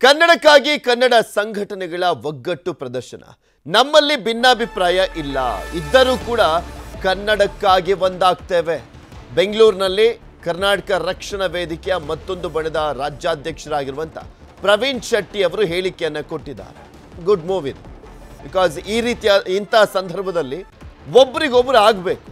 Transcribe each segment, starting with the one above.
ಕನ್ನಡಕ್ಕಾಗಿ ಕನ್ನಡ ಸಂಘಟನೆಗಳ ಒಗ್ಗಟ್ಟು ಪ್ರದರ್ಶನ ನಮ್ಮಲ್ಲಿ ಭಿನ್ನಾಭಿಪ್ರಾಯ ಇಲ್ಲ ಇದ್ದರೂ ಕೂಡ ಕನ್ನಡಕ್ಕಾಗಿ ಒಂದಾಗ್ತೇವೆ ಬೆಂಗಳೂರಿನಲ್ಲಿ ಕರ್ನಾಟಕ ರಕ್ಷಣಾ ವೇದಿಕೆಯ ಮತ್ತೊಂದು ಬಣದ ರಾಜ್ಯಾಧ್ಯಕ್ಷರಾಗಿರುವಂತ ಪ್ರವೀಣ್ ಶೆಟ್ಟಿ ಅವರು ಹೇಳಿಕೆಯನ್ನು ಕೊಟ್ಟಿದ್ದಾರೆ ಗುಡ್ ಮೂವ್ ಇದು ಬಿಕಾಸ್ ಈ ರೀತಿಯ ಇಂತ ಸಂದರ್ಭದಲ್ಲಿ ಒಬ್ಬರಿಗೊಬ್ಬರು ಆಗಬೇಕು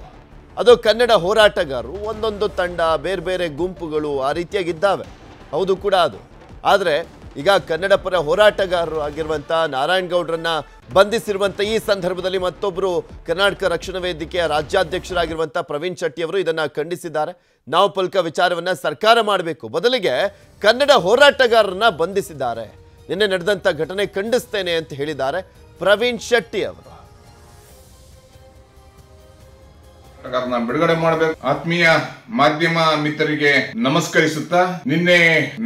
ಅದು ಕನ್ನಡ ಹೋರಾಟಗಾರರು ಒಂದೊಂದು ತಂಡ ಬೇರೆ ಬೇರೆ ಗುಂಪುಗಳು ಆ ರೀತಿಯಾಗಿದ್ದಾವೆ ಹೌದು ಕೂಡ ಅದು ಆದರೆ ಈಗ ಕನ್ನಡ ಪರ ಹೋರಾಟಗಾರರು ಆಗಿರುವಂತ ನಾರಾಯಣ್ ಗೌಡ್ರನ್ನ ಬಂಧಿಸಿರುವಂತ ಈ ಸಂದರ್ಭದಲ್ಲಿ ಮತ್ತೊಬ್ಬರು ಕರ್ನಾಟಕ ರಕ್ಷಣಾ ವೇದಿಕೆಯ ರಾಜ್ಯಾಧ್ಯಕ್ಷರಾಗಿರುವಂತ ಪ್ರವೀಣ್ ಶೆಟ್ಟಿ ಅವರು ಇದನ್ನ ಖಂಡಿಸಿದ್ದಾರೆ ನಾವು ಪಲ್ಕ ವಿಚಾರವನ್ನ ಸರ್ಕಾರ ಮಾಡಬೇಕು ಬದಲಿಗೆ ಕನ್ನಡ ಹೋರಾಟಗಾರರನ್ನ ಬಂಧಿಸಿದ್ದಾರೆ ನಿನ್ನೆ ನಡೆದಂತ ಘಟನೆ ಖಂಡಿಸ್ತೇನೆ ಅಂತ ಹೇಳಿದ್ದಾರೆ ಪ್ರವೀಣ್ ಶೆಟ್ಟಿ ಅವರು ಬಿಡುಗಡೆ ಮಾಡಬೇಕು ಆತ್ಮೀಯ ಮಾಧ್ಯಮ ಮಿತ್ರರಿಗೆ ನಮಸ್ಕರಿಸುತ್ತಾ ನಿನ್ನೆ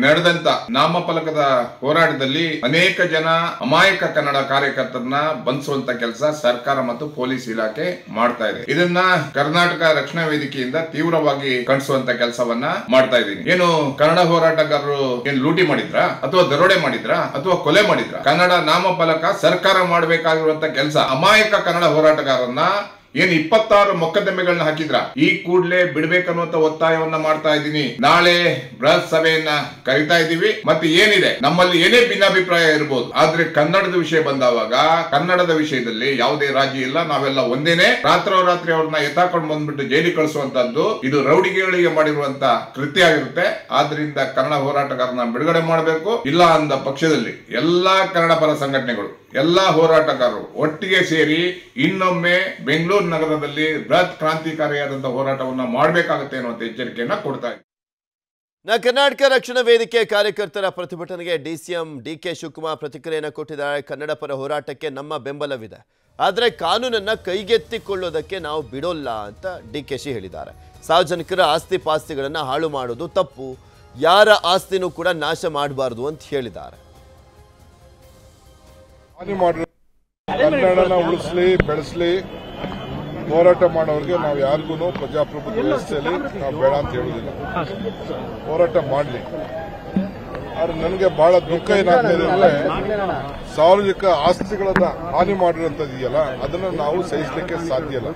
ನಡೆದಂತ ನಾಮಫಲಕದ ಹೋರಾಟದಲ್ಲಿ ಅನೇಕ ಜನ ಅಮಾಯಕ ಕನ್ನಡ ಕಾರ್ಯಕರ್ತರನ್ನ ಬಂಧಿಸುವಂತ ಕೆಲಸ ಸರ್ಕಾರ ಮತ್ತು ಪೊಲೀಸ್ ಇಲಾಖೆ ಮಾಡ್ತಾ ಇದೆ ಇದನ್ನ ಕರ್ನಾಟಕ ರಕ್ಷಣಾ ವೇದಿಕೆಯಿಂದ ತೀವ್ರವಾಗಿ ಖಂಡಿಸುವಂತ ಕೆಲಸವನ್ನ ಮಾಡ್ತಾ ಇದ್ದೀನಿ ಏನು ಕನ್ನಡ ಹೋರಾಟಗಾರರು ಏನ್ ಲೂಟಿ ಮಾಡಿದ್ರಾ ಅಥವಾ ದರೋಡೆ ಮಾಡಿದ್ರಾ ಅಥವಾ ಕೊಲೆ ಮಾಡಿದ್ರಾ ಕನ್ನಡ ನಾಮಫಲಕ ಸರ್ಕಾರ ಮಾಡಬೇಕಾಗಿರುವಂತ ಕೆಲಸ ಅಮಾಯಕ ಕನ್ನಡ ಹೋರಾಟಗಾರರನ್ನ ಏನ್ 26 ಮೊಕದ್ದಮೆಗಳನ್ನ ಹಾಕಿದ್ರ ಈ ಕೂಡಲೇ ಬಿಡ್ಬೇಕನ್ನುವಂತ ಒತ್ತಾಯವನ್ನ ಮಾಡ್ತಾ ಇದ್ದೀನಿ ನಾಳೆ ಬೃಹತ್ ಸಭೆಯನ್ನ ಕರಿತಾ ಇದೀವಿ ಮತ್ತೆ ಏನಿದೆ ನಮ್ಮಲ್ಲಿ ಏನೇ ಭಿನ್ನಾಭಿಪ್ರಾಯ ಇರಬಹುದು ಆದ್ರೆ ಕನ್ನಡದ ವಿಷಯ ಬಂದಾಗ ಕನ್ನಡದ ವಿಷಯದಲ್ಲಿ ಯಾವುದೇ ರಾಜಿ ಇಲ್ಲ ನಾವೆಲ್ಲ ಒಂದೇನೆ ರಾತ್ರೋರಾತ್ರಿ ಅವ್ರನ್ನ ಎತ್ತಾಕೊಂಡು ಬಂದ್ಬಿಟ್ಟು ಜೈಲಿಗೆ ಕಳಿಸುವಂತದ್ದು ಇದು ರೌಡಿಗಳಿಗೆ ಮಾಡಿರುವಂತ ಕೃತ್ಯ ಆಗಿರುತ್ತೆ ಆದ್ರಿಂದ ಕನ್ನಡ ಹೋರಾಟಗಾರನ ಬಿಡುಗಡೆ ಮಾಡಬೇಕು ಇಲ್ಲ ಅಂದ ಪಕ್ಷದಲ್ಲಿ ಎಲ್ಲಾ ಕನ್ನಡ ಪರ ಸಂಘಟನೆಗಳು ಎಲ್ಲಾ ಹೋರಾಟಗಾರರು ಒಟ್ಟಿಗೆ ಸೇರಿ ಇನ್ನೊಮ್ಮೆ ಬೆಂಗಳೂರು ನಗರದಲ್ಲಿ ಬೃಹತ್ ಕ್ರಾಂತಿಕಾರಿಯಾದಂತಹ ಹೋರಾಟವನ್ನು ಮಾಡಬೇಕಾಗುತ್ತೆ ಅನ್ನುವಂತ ಎಚ್ಚರಿಕೆಯನ್ನ ಕೊಡ್ತಾ ಇದ್ದಾರೆ ಕರ್ನಾಟಕ ರಕ್ಷಣಾ ವೇದಿಕೆ ಕಾರ್ಯಕರ್ತರ ಪ್ರತಿಭಟನೆಗೆ ಡಿಸಿಎಂ ಡಿಕೆ ಶಿವಕುಮಾರ್ ಪ್ರತಿಕ್ರಿಯೆಯನ್ನು ಕೊಟ್ಟಿದ್ದಾರೆ ಕನ್ನಡ ಪರ ಹೋರಾಟಕ್ಕೆ ನಮ್ಮ ಬೆಂಬಲವಿದೆ ಆದರೆ ಕಾನೂನನ್ನ ಕೈಗೆತ್ತಿಕೊಳ್ಳೋದಕ್ಕೆ ನಾವು ಬಿಡೋಲ್ಲ ಅಂತ ಡಿಕೆಶಿ ಹೇಳಿದ್ದಾರೆ ಸಾರ್ವಜನಿಕರ ಆಸ್ತಿ ಪಾಸ್ತಿಗಳನ್ನ ಹಾಳು ಮಾಡೋದು ತಪ್ಪು ಯಾರ ಆಸ್ತಿನೂ ಕೂಡ ನಾಶ ಮಾಡಬಾರದು ಅಂತ ಹೇಳಿದ್ದಾರೆ ಕನ್ನಡನ ಉಳಿಸ್ಲಿ ಬೆಳೆಸಲಿ ಹೋರಾಟ ಮಾಡೋರಿಗೆ ನಾವು ಯಾರಿಗೂ ಪ್ರಜಾಪ್ರಭುತ್ವ ವ್ಯವಸ್ಥೆಯಲ್ಲಿ ನಾವು ಬೇಡ ಅಂತ ಹೇಳುದಿಲ್ಲ ಹೋರಾಟ ಮಾಡಲಿ ಆದ್ರೆ ನನಗೆ ಬಹಳ ದುಃಖ ಏನಾಗ್ತದೆ ಅಂದ್ರೆ ಸಾರ್ವಜನಿಕ ಆಸ್ತಿಗಳನ್ನ ಹಾನಿ ಮಾಡಿರುವಂತದ್ದು ಇದೆಯಲ್ಲ ಅದನ್ನ ನಾವು ಸಹಿಸಲಿಕ್ಕೆ ಸಾಧ್ಯ ಇಲ್ಲ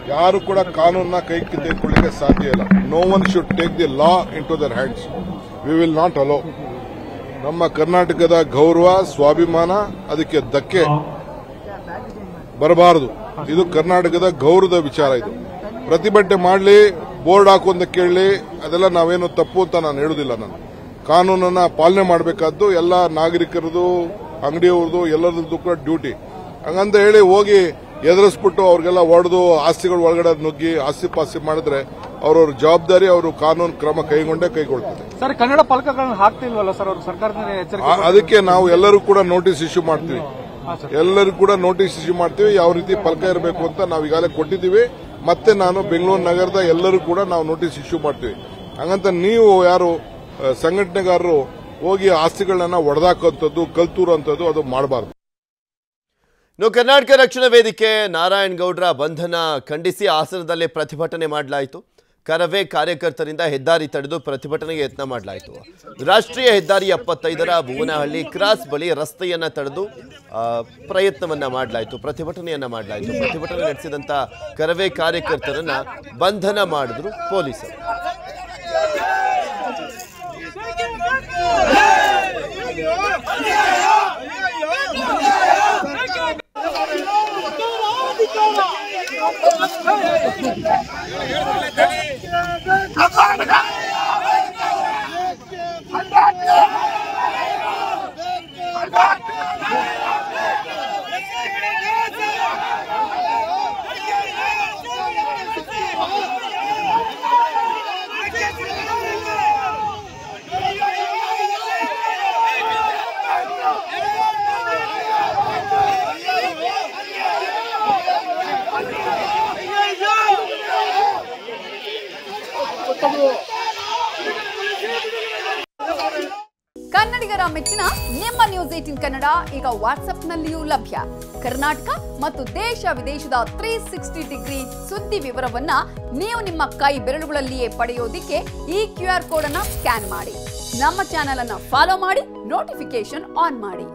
ಯಾರು ಕೂಡ ಕಾನೂನನ್ನ ಕೈ ತೆಗೆದುಕೊಳ್ಳಿಕ್ಕೆ ಸಾಧ್ಯ ಇಲ್ಲ no one should take the law into their hands we will not allow ನಮ್ಮ ಕರ್ನಾಟಕದ ಗೌರವ ಸ್ವಾಭಿಮಾನ ಅದಕ್ಕೆ ಧಕ್ಕೆ ಬರಬಾರದು ಇದು ಕರ್ನಾಟಕದ ಗೌರವದ ವಿಚಾರ ಇದು ಪ್ರತಿಭಟನೆ ಮಾಡಲಿ ಬೋರ್ಡ್ ಹಾಕುವಂತ ಕೇಳಲಿ ಅದೆಲ್ಲ ನಾವೇನು ತಪ್ಪು ಅಂತ ನಾನು ಹೇಳುದಿಲ್ಲ ನಾನು ಕಾನೂನನ್ನ ಪಾಲನೆ ಮಾಡಬೇಕಾದ್ದು ಎಲ್ಲ ನಾಗರಿಕರದು ಅಂಗಡಿಯವ್ರದ್ದು ಎಲ್ಲರದ್ದು ಕೂಡ ಡ್ಯೂಟಿ ಹಂಗಂತ ಹೇಳಿ ಹೋಗಿ ಎದುರಿಸ್ಬಿಟ್ಟು ಅವ್ರಿಗೆಲ್ಲ ಹೊಡೆದು ಆಸ್ತಿಗಳ ಒಳಗಡೆ ನುಗ್ಗಿ ಆಸ್ತಿ ಪಾಸ್ತಿ ಮಾಡಿದ್ರೆ ಅವ್ರವ್ರ ಜವಾಬ್ದಾರಿ ಅವರು ಕಾನೂನು ಕ್ರಮ ಕೈಗೊಳ್ತಾರೆ ಸರ್ ಕನ್ನಡ ಫಲಕಗಳನ್ನು ಹಾಕ್ತಿಲ್ವಲ್ಲ ಸರ್ ಅವರು ಸರ್ಕಾರದ ಎಚ್ಚರಿಕೆ ಅದಕ್ಕೆ ನಾವು ಎಲ್ಲರೂ ಕೂಡ ನೋಟಿಸ್ ಇಶ್ಯೂ ಮಾಡ್ತೀವಿ ಎಲ್ಲರಿಗೂ ಕೂಡ ನೋಟಿಸ್ ಇಶ್ಯೂ ಮಾಡ್ತೀವಿ ಯಾವ ರೀತಿ ಫಲಕ ಇರಬೇಕು ಅಂತ ನಾವು ಈಗಾಗಲೇ ಕೊಟ್ಟಿದ್ದೀವಿ ಮತ್ತೆ ನಾನು ಬೆಂಗಳೂರು ನಗರದ ಎಲ್ಲರೂ ಕೂಡ ನಾವು ನೋಟಿಸ್ ಇಶ್ಯೂ ಮಾಡ್ತೀವಿ ಹಂಗಂತ ನೀವು ಯಾರು ಸಂಘಟನೆಗಾರರು ಹೋಗಿ ಆಸ್ತಿಗಳನ್ನ ಒಡೆದಾಕುವಂಥದ್ದು ಕಲ್ತೂರುವಂಥದ್ದು ಅದು ಮಾಡಬಾರದು ಕರ್ನಾಟಕ ರಕ್ಷಣಾ ವೇದಿಕೆ ನಾರಾಯಣ್ ಗೌಡ್ರ ಬಂಧನ ಖಂಡಿಸಿ ಹಾಸನದಲ್ಲಿ ಪ್ರತಿಭಟನೆ ಮಾಡಲಾಯಿತು ಕರವೇ ಕಾರ್ಯಕರ್ತರಿಂದ ಹೆದ್ದಾರಿ ತಡೆದು ಪ್ರತಿಭಟನೆಗೆ ಯತ್ನ ಮಾಡಲಾಯಿತು ರಾಷ್ಟ್ರೀಯ ಹೆದ್ದಾರಿ 75ರ ಭುವನಹಳ್ಳಿ ಕ್ರಾಸ್ ಬಳಿ ರಸ್ತೆಯನ್ನ ತಡೆದು ಪ್ರಯತ್ನವನ್ನ ಮಾಡಲಾಯಿತು ಪ್ರತಿಭಟನೆಯನ್ನ ಮಾಡಲಾಯಿತು ಪ್ರತಿಭಟನೆ ನಡೆಸಿದಂತ ಕರವೇ ಕಾರ್ಯಕರ್ತರನ್ನ ಬಂಧನ ಮಾಡಿದ್ರು ಪೊಲೀಸರು ಕನ್ನಡಿಗರ ಮೆಚ್ಚಿನ ನಿಮ್ಮ ನ್ಯೂಸ್ 18 ಕನ್ನಡ ಈಗ ವಾಟ್ಸ್ಆಪ್ನಲ್ಲಿಯೂ ಲಭ್ಯ ಕರ್ನಾಟಕ ಮತ್ತು ದೇಶ ವಿದೇಶದ 360 ಡಿಗ್ರಿ ಸುದ್ದಿ ವಿವರವನ್ನ ನೀವು ನಿಮ್ಮ ಕೈ ಬೆರಳುಗಳಲ್ಲಿಯೇ ಪಡೆಯೋದಿಕ್ಕೆ ಈ QR ಕೋಡ್ ಅನ್ನು ಸ್ಕ್ಯಾನ್ ಮಾಡಿ ನಮ್ಮ ಚಾನೆಲ್ ಅನ್ನು ಫಾಲೋ ಮಾಡಿ ನೋಟಿಫಿಕೇಶನ್ ಆನ್ ಮಾಡಿ.